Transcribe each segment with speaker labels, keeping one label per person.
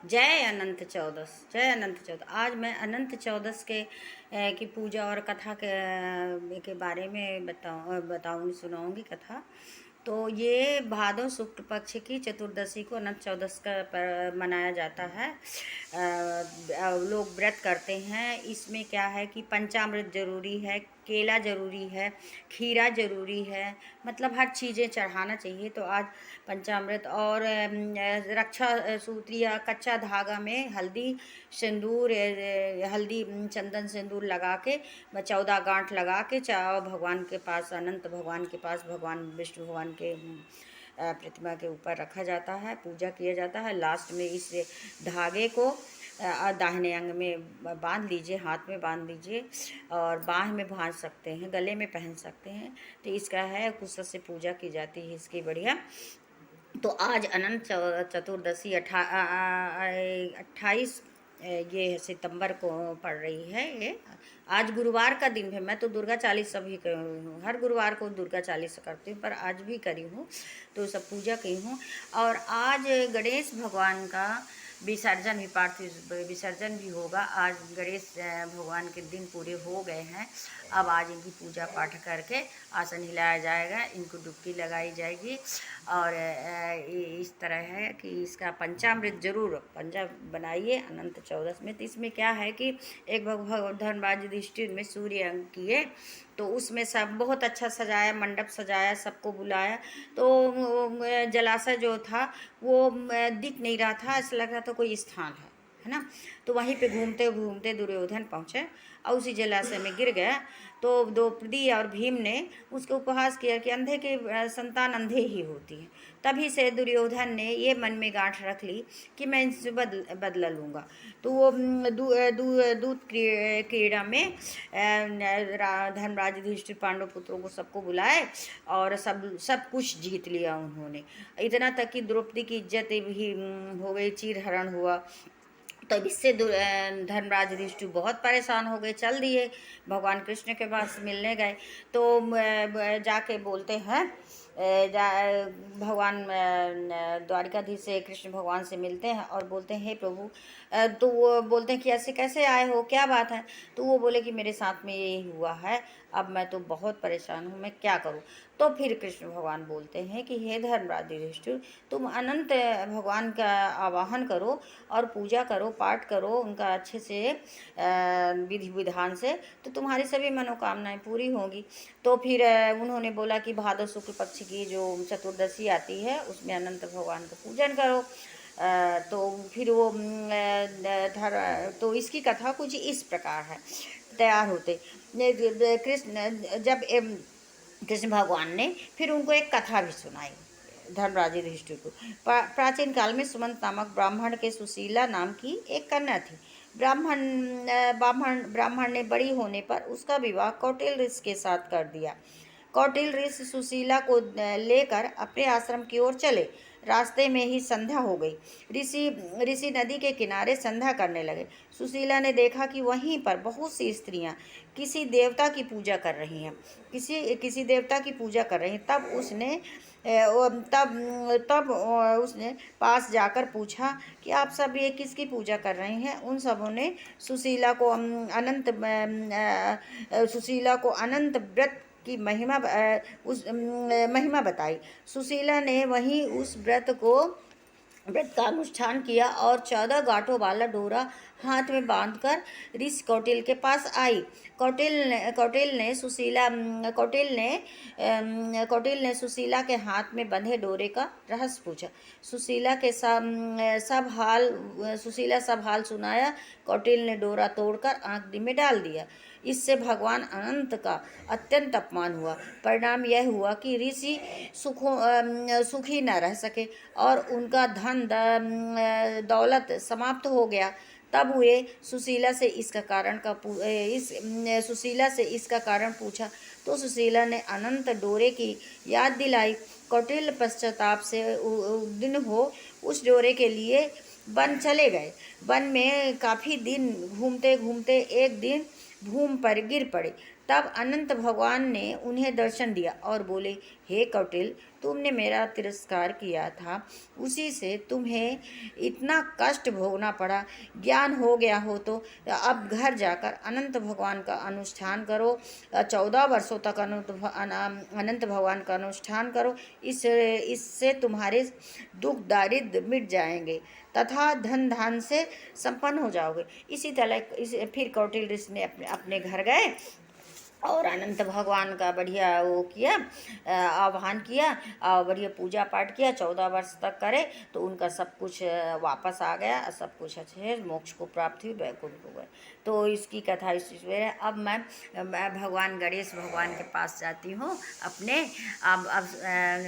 Speaker 1: जय अनंत चौदस, जय अनंत चौदस। आज मैं अनंत चौदस की पूजा और कथा के बारे में बताऊंगी, सुनाऊंगी कथा। तो ये भादो शुक्ल पक्ष की चतुर्दशी को अनंत चौदस का मनाया जाता है। लोग व्रत करते हैं। इसमें क्या है कि पंचामृत जरूरी है, केला जरूरी है, खीरा जरूरी है, मतलब हर चीज़ें चढ़ाना चाहिए। तो आज पंचामृत और रक्षा सूत्र या कच्चा धागा में हल्दी सिंदूर, हल्दी चंदन सिंदूर लगा के 14 गांठ लगा के भगवान के पास, अनंत भगवान के पास, भगवान विष्णु भगवान के प्रतिमा के ऊपर रखा जाता है, पूजा किया जाता है। लास्ट में इस धागे को दाहिने अंग में बांध लीजिए, हाथ में बांध लीजिए और बाह में बांध सकते हैं, गले में पहन सकते हैं। तो इसका है कुछ से पूजा की जाती है इसकी बढ़िया। तो आज अनंत चतुर्दशी 28 ये सितंबर को पड़ रही है। ये आज गुरुवार का दिन है। मैं तो दुर्गा चालीसा भी हर गुरुवार को दुर्गा चालीसा करती हूँ, पर आज भी करी हूँ, तो सब पूजा की हूँ। और आज गणेश भगवान का विसर्जन भी, पार्थिव विसर्जन भी होगा। आज गणेश भगवान के दिन पूरे हो गए हैं। अब आज इनकी पूजा पाठ करके आसन हिलाया जाएगा, इनको डुबकी लगाई जाएगी। और इस तरह है कि इसका पंचामृत जरूर बनाइए अनंत चौदस में। तो इसमें क्या है कि एक धर्मराज युधिष्ठिर में सूर्य अंक किए, तो उसमें सब बहुत अच्छा सजाया, मंडप सजाया, सबको बुलाया। तो जलाशय जो था वो दिख नहीं रहा था, ऐसा लग रहा था कोई स्थान है ना। तो वहीं पे घूमते घूमते दुर्योधन पहुँचे और उसी जलाशय में गिर गया। तो द्रौपदी और भीम ने उसके उपहास किया कि अंधे के संतान अंधे ही होती है। तभी से दुर्योधन ने ये मन में गांठ रख ली कि मैं इनसे बदला लूँगा। तो वो दूत क्रीड़ा में धर्मराज युधिष्ठिर पांडव पुत्रों को सबको बुलाए और सब कुछ जीत लिया उन्होंने। इतना तक कि द्रौपदी की इज्जत भी हो गई, चीरहरण हुआ। तो इससे धर्मराज युधिष्ठिर बहुत परेशान हो गए, चल दिए भगवान कृष्ण के पास मिलने गए। तो जाके बोलते हैं, भगवान द्वारिकाधीश से कृष्ण भगवान से मिलते हैं और बोलते हैं हे प्रभु। तो वो बोलते हैं कि ऐसे कैसे आए हो, क्या बात है। तो वो बोले कि मेरे साथ में ये हुआ है, अब मैं तो बहुत परेशान हूँ, मैं क्या करूँ। तो फिर कृष्ण भगवान बोलते हैं कि हे धर्मराज युधिष्ठिर, तुम अनंत भगवान का आवाहन करो और पूजा करो, पाठ करो उनका अच्छे से विधि विधान से, तो तुम्हारी सभी मनोकामनाएं पूरी होंगी। तो फिर उन्होंने बोला कि भादो शुक्ल पक्ष की जो चतुर्दशी आती है उसमें अनंत भगवान का पूजन करो। तो फिर वो तो इसकी कथा कुछ इस प्रकार है। तैयार होते कृष्ण जब कृष्ण भगवान ने फिर उनको एक कथा भी सुनाई धर्मराज युधिष्ठिर को। प्राचीन काल में सुमंत नामक ब्राह्मण के सुशीला नाम की एक कन्या थी। ब्राह्मण ने बड़ी होने पर उसका विवाह कौटिल्य ऋषि के साथ कर दिया। कौटिल्य ऋषि सुशीला को लेकर अपने आश्रम की ओर चले। रास्ते में ही संध्या हो गई। ऋषि नदी के किनारे संध्या करने लगे। सुशीला ने देखा कि वहीं पर बहुत सी स्त्रियां किसी देवता की पूजा कर रही हैं, किसी देवता की पूजा कर रही हैं। तब उसने पास जाकर पूछा कि आप सब ये किसकी पूजा कर रहे हैं। उन सबों ने सुशीला को अनंत व्रत की महिमा बताई। सुशीला ने वहीं उस व्रत का अनुष्ठान किया और 14 गांठों वाला डोरा हाथ में बांधकर ऋषि कौटिल्य के पास आई। कौटिल्य ने सुशीला के हाथ में बंधे डोरे का रहस्य पूछा। सुशीला सब हाल सुनाया। कौटिल्य ने डोरा तोड़कर आंगदी में डाल दिया। इससे भगवान अनंत का अत्यंत अपमान हुआ। परिणाम यह हुआ कि ऋषि सुखी न रह सके और उनका धन दौलत समाप्त हो गया। तब वे सुशीला से इसका कारण पूछा, तो सुशीला ने अनंत डोरे की याद दिलाई। कौटिल्य पश्चाताप से दिन हो उस डोरे के लिए वन चले गए। वन में काफ़ी दिन घूमते घूमते एक दिन भूमि पर गिर पड़े। तब अनंत भगवान ने उन्हें दर्शन दिया और बोले, हे कौटिल्य, तुमने मेरा तिरस्कार किया था, उसी से तुम्हें इतना कष्ट भोगना पड़ा। ज्ञान हो गया हो तो अब घर जाकर अनंत भगवान का अनुष्ठान करो। 14 वर्षों तक अनंत भगवान का अनुष्ठान करो। इससे तुम्हारे दुख दारिद्र मिट जाएंगे तथा धन धान से संपन्न हो जाओगे। इसी तरह फिर कौटिल्य ऋषि ने अपने अपने घर गए और अनंत भगवान का बढ़िया वो किया, आह्वान किया और बढ़िया पूजा पाठ किया। 14 वर्ष तक करे तो उनका सब कुछ वापस आ गया, सब कुछ अच्छे मोक्ष को प्राप्त हुई, वैकुंठ को गए। तो इसकी कथा इस है। अब मैं भगवान गणेश भगवान के पास जाती हूँ अपने। अब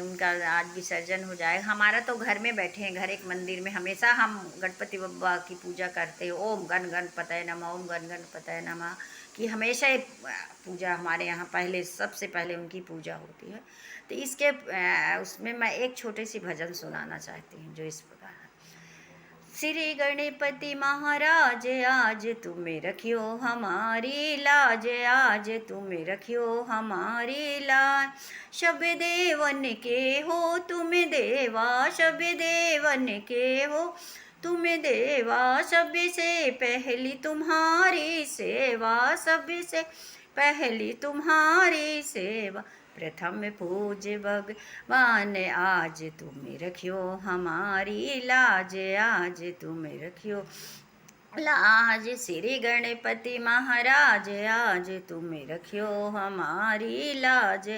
Speaker 1: उनका आज विसर्जन हो जाए। हमारा तो घर में बैठे हैं, घर एक मंदिर में हमेशा हम गणपति बप्पा की पूजा करते हैं। ओम गण गणपतये नमः, ओम गण गणपतये नमः कि हमेशा एक पूजा हमारे यहाँ पहले सबसे पहले उनकी पूजा होती है। तो इसके उसमें मैं एक छोटे सी भजन सुनाना चाहती हूँ जो इस प्रकार है। श्री गणपति महाराज आज तुम्हें रखियो हमारी लाज, आज तुम्हें रखियो हमारी लाज। सब देवन के हो तुम देवा, सब देवन के हो तुम देवा, सबसे पहली तुम्हारी सेवा, सबसे पहली तुम्हारी सेवा। प्रथम पूज्य भगवान आज तुम्हें रखियो हमारी लाज, आज तुम्हें रखियो लाज। श्री गणपति महाराज आज तुम्हें रखियो हमारी लाज,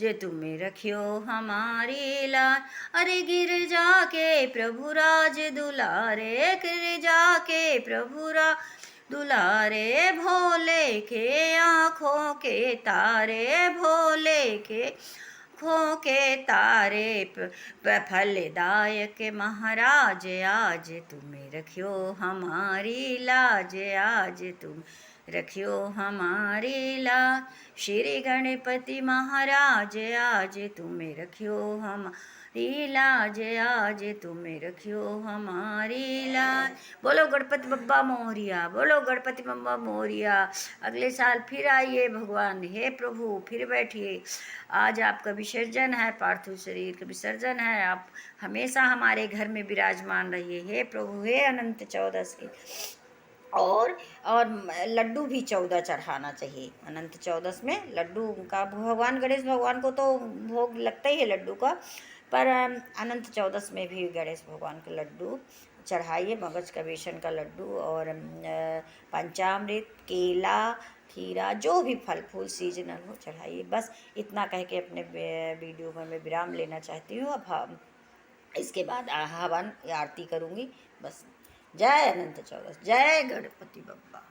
Speaker 1: जे तुम्हें रखियो हमारी लाज। अरे गिरजा के प्रभु राज दुलारे, गिरजा के प्रभु राज दुलारे, भोले के आँखों के तारे, भोले के आँखों के तारे। फलदायक महाराज आज तुम्हें रखियो हमारी लाज, आज तुम रखियो हमारी लाज। श्री गणपति महाराज आज तुम्हें रखियो हमारी लाज, आज तुम्हें रखियो हमारी लाज। बोलो गणपति बप्पा मोरिया, बोलो गणपति बप्पा मोरिया। अगले साल फिर आइए भगवान, हे प्रभु फिर बैठिए। आज आपका विसर्जन है, पार्थिव शरीर का विसर्जन है। आप हमेशा हमारे घर में विराजमान रहिए, हे प्रभु, हे अनंत चौदस। और लड्डू भी 14 चढ़ाना चाहिए। अनंत चौदस में लड्डू का भगवान गणेश भगवान को तो भोग लगता ही है लड्डू का, पर अनंत चौदस में भी गणेश भगवान को लड्डू चढ़ाइए। मगज का बेसन का लड्डू और पंचामृत, केला, खीरा, जो भी फल फूल सीजनल हो चढ़ाइए। बस इतना कह के अपने वीडियो में मैं विराम लेना चाहती हूँ। अब इसके बाद हवन या आरती करूँगी। बस जय अनंत चौदस, जय गणपति बप्पा।